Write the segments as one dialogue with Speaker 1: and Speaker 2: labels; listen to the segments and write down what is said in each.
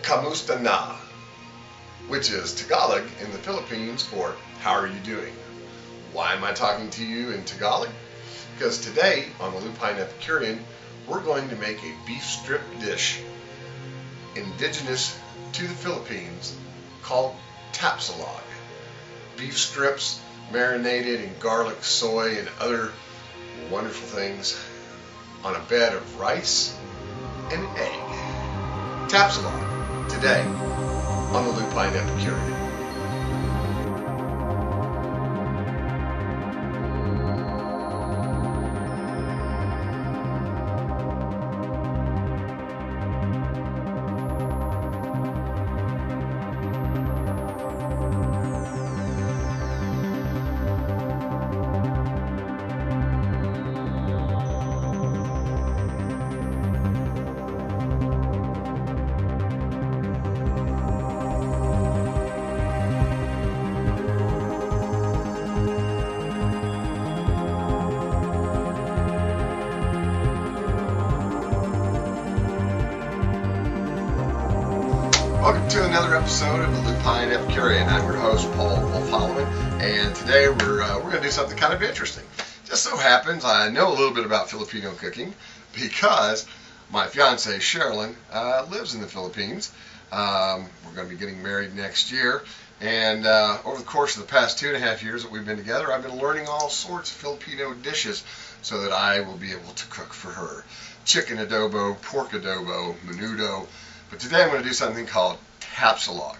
Speaker 1: Kamusta na, which is Tagalog in the Philippines for how are you doing? Why am I talking to you in Tagalog? Because today on the Lupine Epicurean, we're going to make a beef strip dish indigenous to the Philippines called Tapsilog. Beef strips marinated in garlic, soy, and other wonderful things on a bed of rice and egg. Tapsilog, today on the Lupine Epicurean. Welcome to another episode of the Lupine Epicurean. I'm your host, Paul Wolf-Holloman, and today we're going to do something kind of interesting. Just so happens I know a little bit about Filipino cooking because my fiancée, Sherilyn, lives in the Philippines. We're going to be getting married next year, and over the course of the past 2.5 years that we've been together, I've been learning all sorts of Filipino dishes so that I will be able to cook for her. Chicken adobo, pork adobo, menudo. But today I'm going to do something called Tapsilog,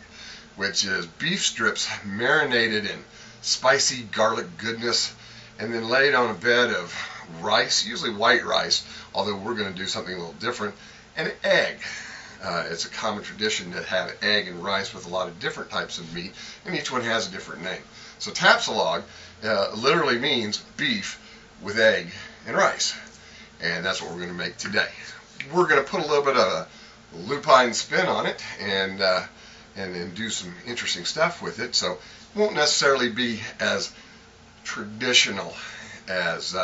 Speaker 1: which is beef strips marinated in spicy garlic goodness and then laid on a bed of rice, usually white rice, although we're going to do something a little different, and an egg. It's a common tradition to have egg and rice with a lot of different types of meat, and each one has a different name. So Tapsilog literally means beef with egg and rice, and that's what we're going to make today. We're going to put a little bit of a lupine spin on it and do some interesting stuff with it, so it won't necessarily be as traditional as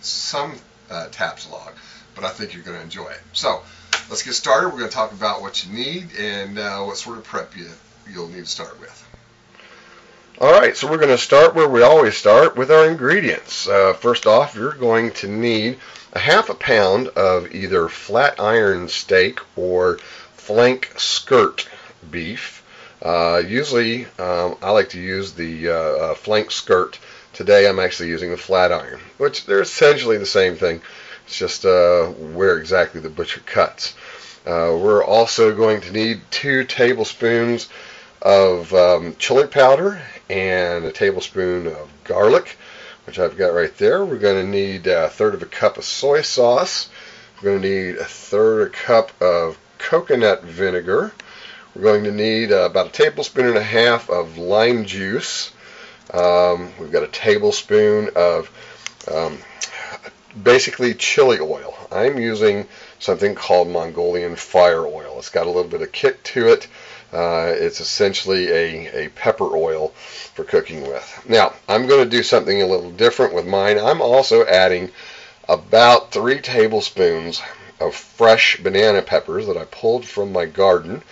Speaker 1: some Tapsilog, but I think you're going to enjoy it. So let's get started. We're going to talk about what you need and what sort of prep you'll need to start with. Alright, so we're going to start where we always start, with our ingredients. First off, you're going to need a 1/2 pound of either flat iron steak or flank skirt beef. Usually I like to use the flank skirt. Today I'm actually using the flat iron, which they're essentially the same thing. It's just where exactly the butcher cuts. We're also going to need 2 tablespoons of chili powder and a tablespoon of garlic, which I've got right there. We're going to need 1/3 cup of soy sauce. We're going to need 1/3 cup of coconut vinegar. We're going to need about 1.5 tablespoons of lime juice. We've got a tablespoon of basically chili oil. I'm using something called Mongolian fire oil. It's got a little bit of kick to it. It's essentially a pepper oil for cooking with. Now, I'm going to do something a little different with mine. I'm also adding about 3 tablespoons of fresh banana peppers that I pulled from my garden,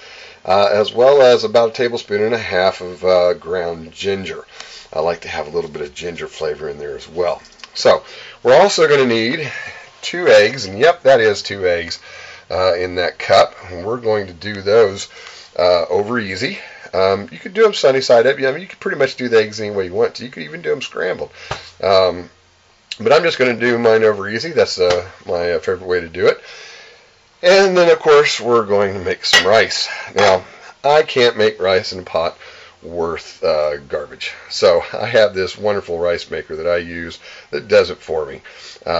Speaker 1: as well as about 1.5 tablespoons of ground ginger. I like to have a little bit of ginger flavor in there as well. So, we're also going to need 2 eggs, and yep, that is 2 eggs in that cup. And we're going to do those over easy. You could do them sunny side up. I mean, you could pretty much do the eggs any way you want to. You could even do them scrambled. But I'm just going to do mine over easy. That's my favorite way to do it. And then, of course, we're going to make some rice. Now, I can't make rice in a pot worth garbage. So I have this wonderful rice maker that I use that does it for me.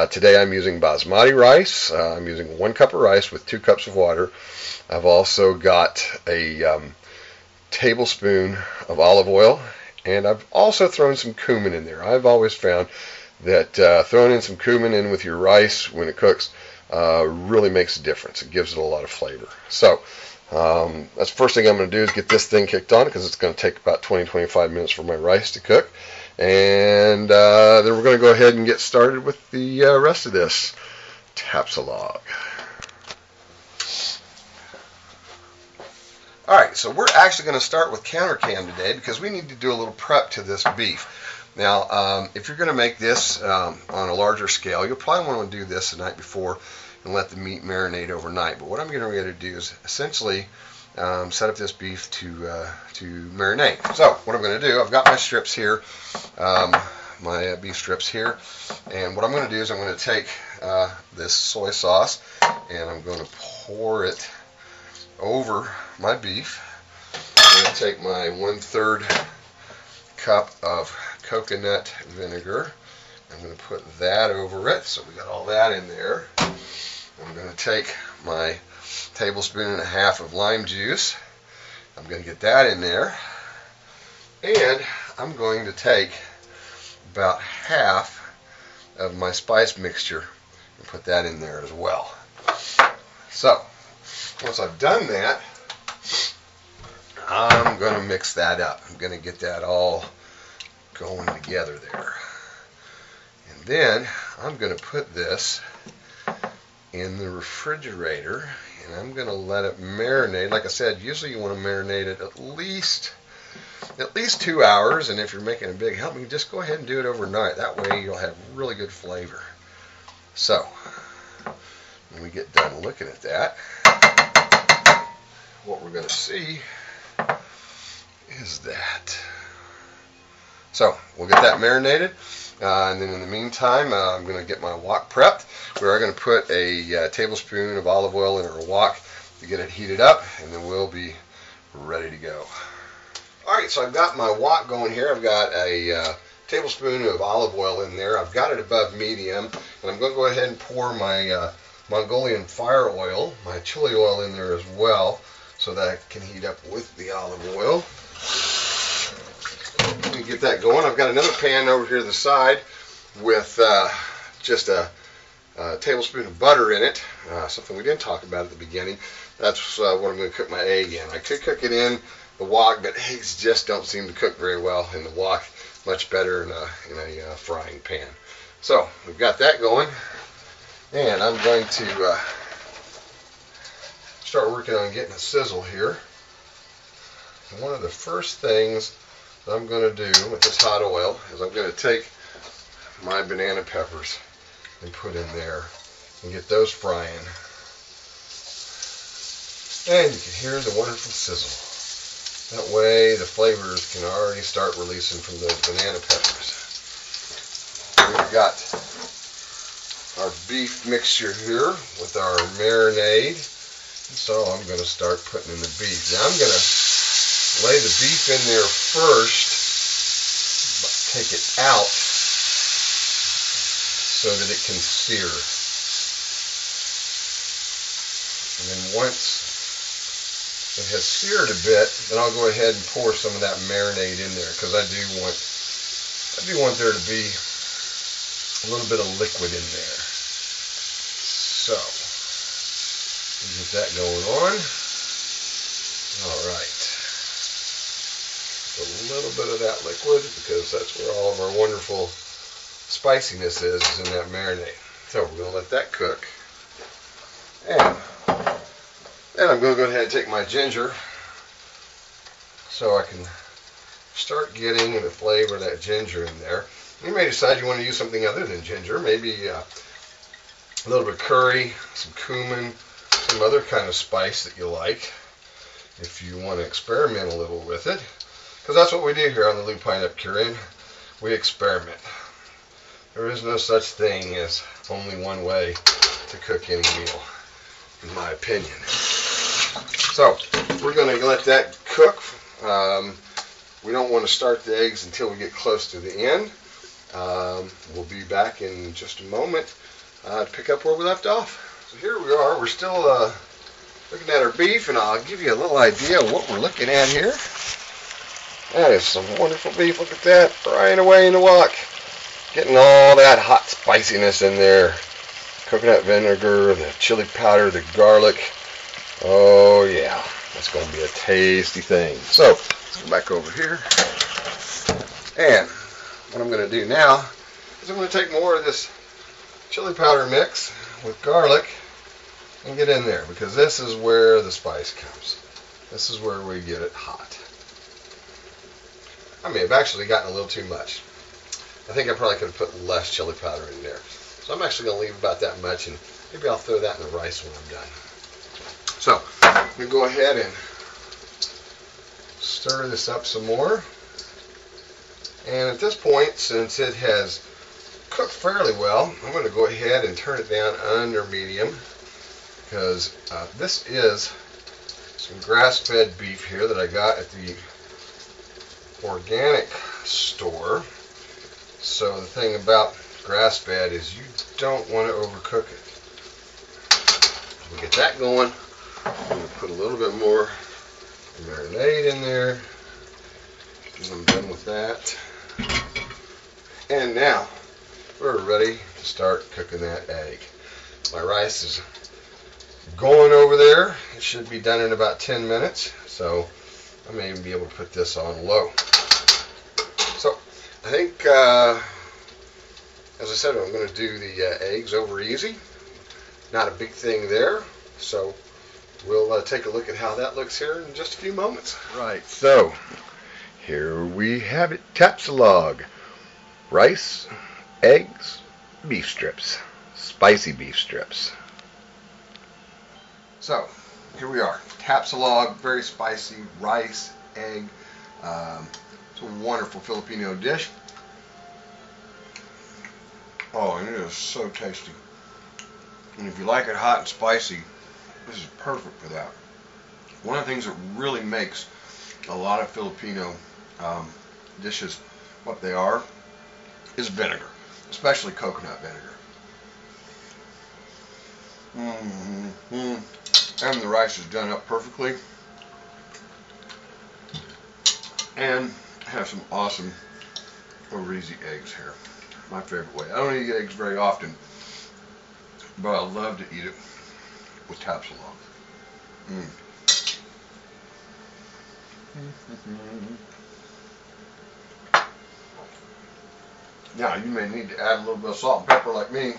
Speaker 1: Today I'm using basmati rice. I'm using 1 cup of rice with 2 cups of water. I've also got a tablespoon of olive oil, and I've also thrown some cumin in there. I've always found that throwing in some cumin in with your rice when it cooks really makes a difference. It gives it a lot of flavor. So that's the first thing I'm going to do is get this thing kicked on, because it's going to take about 20-25 minutes for my rice to cook. And then we're going to go ahead and get started with the rest of this Tapsilog. Alright, so we're actually going to start with counter cam today because we need to do a little prep to this beef. Now, if you're going to make this on a larger scale, you'll probably want to do this the night before and let the meat marinate overnight. But what I'm getting ready to do is essentially set up this beef to marinate. So what I'm going to do, I've got my strips here, my beef strips here, and what I'm going to do is I'm going to take this soy sauce and I'm going to pour it over my beef. I'm going to take my 1/3 cup of coconut vinegar. I'm going to put that over it, so we got all that in there. I'm going to take my 1.5 tablespoons of lime juice. I'm going to get that in there, and I'm going to take about half of my spice mixture and put that in there as well. So once I've done that, I'm going to mix that up. I'm going to get that all going together there. And then I'm going to put this in the refrigerator and I'm going to let it marinate. Like I said, usually you want to marinate it at least 2 hours, and if you're making a big help, you can just go ahead and do it overnight. That way you'll have really good flavor. So when we get done looking at that, what we're going to see is that. So we'll get that marinated, and then in the meantime, I'm going to get my wok prepped. We are going to put a tablespoon of olive oil in our wok to get it heated up, and then we'll be ready to go. Alright, so I've got my wok going here. I've got a tablespoon of olive oil in there. I've got it above medium, and I'm going to go ahead and pour my Mongolian fire oil, my chili oil in there as well, so that I can heat up with the olive oil. Let me get that going. I've got another pan over here to the side with just a tablespoon of butter in it, something we didn't talk about at the beginning. That's what I'm going to cook my egg in. I could cook it in the wok, but eggs just don't seem to cook very well in the wok. Much better in a frying pan. So we've got that going, and I'm going to start working on getting a sizzle here. And one of the first things that I'm going to do with this hot oil is I'm going to take my banana peppers and put in there and get those frying. And you can hear the wonderful sizzle. That way the flavors can already start releasing from those banana peppers. We've got our beef mixture here with our marinade. So I'm going to start putting in the beef. Now I'm going to lay the beef in there first, take it out so that it can sear. And then once it has seared a bit, then I'll go ahead and pour some of that marinade in there, because I do want there to be a little bit of liquid in there. So get that going on. All right. A little bit of that liquid, because that's where all of our wonderful spiciness is in that marinade. So we're going to let that cook. And then I'm going to go ahead and take my ginger so I can start getting the flavor of that ginger in there. You may decide you want to use something other than ginger, maybe a little bit of curry, some cumin, some other kind of spice that you like, if you want to experiment a little with it. Because that's what we do here on the Lupine Epicurean. We experiment. There is no such thing as only one way to cook any meal, in my opinion. So we're going to let that cook. We don't want to start the eggs until we get close to the end. We'll be back in just a moment to pick up where we left off. So here we are. We're still looking at our beef, and I'll give you a little idea of what we're looking at here. That is some wonderful beef. Look at that, frying away in the wok. Getting all that hot spiciness in there. Coconut vinegar, the chili powder, the garlic. Oh yeah, that's going to be a tasty thing. So, let's go back over here. And what I'm going to do now is I'm going to take more of this chili powder mix with garlic and get in there, because this is where the spice comes. This is where we get it hot. I may have actually gotten a little too much. I think I probably could have put less chili powder in there. So I'm actually going to leave about that much, and maybe I'll throw that in the rice when I'm done. So I'm going to go ahead and stir this up some more. And at this point, since it has cooked fairly well, I'm going to go ahead and turn it down under medium, because this is some grass-fed beef here that I got at the organic store. So the thing about grass-fed is you don't want to overcook it. So we get that going. I'm going to put a little bit more marinade in there. And I'm done with that. And now we're ready to start cooking that egg. My rice is going over there. It should be done in about 10 minutes. So I may even be able to put this on low. So I think, as I said, I'm going to do the eggs over easy. Not a big thing there. So we'll take a look at how that looks here in just a few moments. Right, so here we have it. Tapsilog. Rice, eggs, beef strips. Spicy beef strips. So here we are. Tapsilog, very spicy rice, egg. It's a wonderful Filipino dish. Oh, and it is so tasty. And if you like it hot and spicy, this is perfect for that. One of the things that really makes a lot of Filipino dishes what they are is vinegar, especially coconut vinegar. And the rice is done up perfectly. And have some awesome over easy eggs here. My favorite way. I don't eat eggs very often, but I love to eat it with Tapsilog. Now, you may need to add a little bit of salt and pepper like me.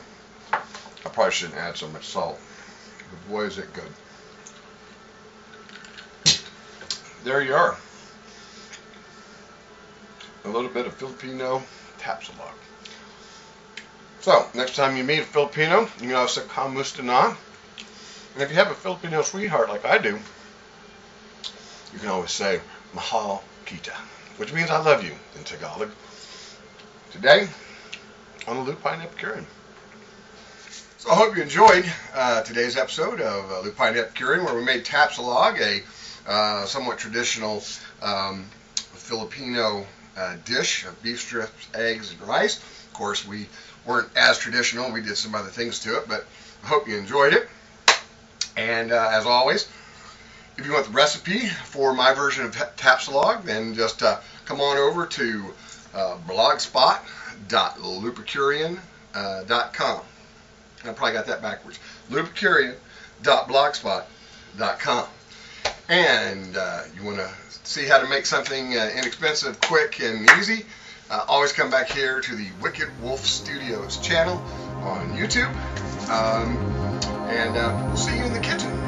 Speaker 1: I probably shouldn't add so much salt, but boy is it good. There you are. A little bit of Filipino Tapsilog. So, next time you meet a Filipino, you can always say, "Kamusta na?" And if you have a Filipino sweetheart like I do, you can always say, "Mahal kita," which means I love you in Tagalog. Today, on the Lupine Epicurean. So I hope you enjoyed today's episode of Lupine Epicurean, where we made Tapsilog, a somewhat traditional Filipino dish of beef strips, eggs, and rice. Of course, we weren't as traditional. We did some other things to it, but I hope you enjoyed it. And as always, if you want the recipe for my version of Tapsilog, then just come on over to blogspot.lupicurean.com. I probably got that backwards. lupicurean.blogspot.com. And you want to see how to make something inexpensive, quick, and easy, always come back here to the Wicked Wolf Studios channel on YouTube. And we'll see you in the kitchen.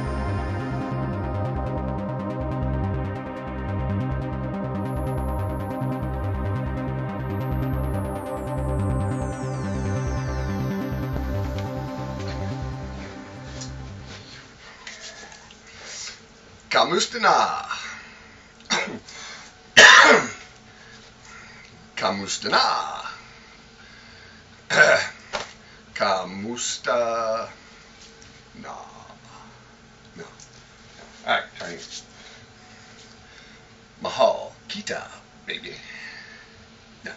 Speaker 1: Kamusta na? Kamusta na? Kamusta na? No. Alright, try it. Mahal kita, baby. No.